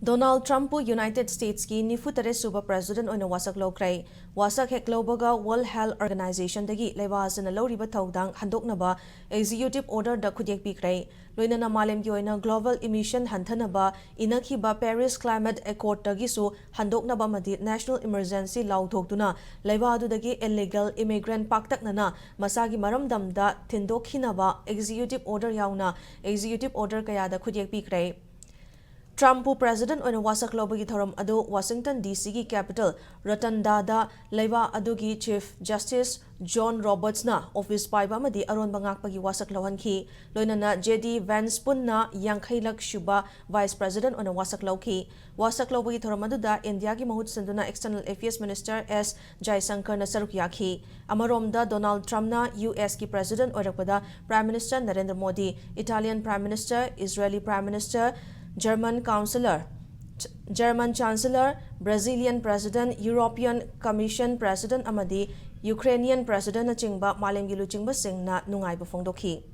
Donald Trump United States ki nifutare suba president oina wasak lokrai wasak hek lobaga World Health Organization dagi leibasana loriba thaudang handoknaba executive order da khudek pikrai loinana malem ki oina global emission hanthanaba inakhiba Paris Climate Accord dagi su handoknaba madi national emergency lauthoktuna leiba adu dagi illegal immigrant paktaknana masagi maramdamda thindokhinaba executive order yauna executive order kaya da khudek pikrai Trump president on wasak lobagi thoram adu Washington DC ki capital Rotunda da leiba adugi chief justice John Roberts na office paiba madi aron bangak pagi wasak lawan ki loinana JD Vance punna yangkhailak shuba vice president on wasak lawki wasak lobagi thoram adu da India ki mahut sanduna external affairs minister S Jaisankar na saruk yakhi amarom da Donald Trump na US ki president orakpada prime minister Narendra Modi Italian prime minister Israeli prime minister German Chancellor, Brazilian President, European Commission President amadi Ukrainian President na chingba malemgi luchingba singna nungai ba phongdokhi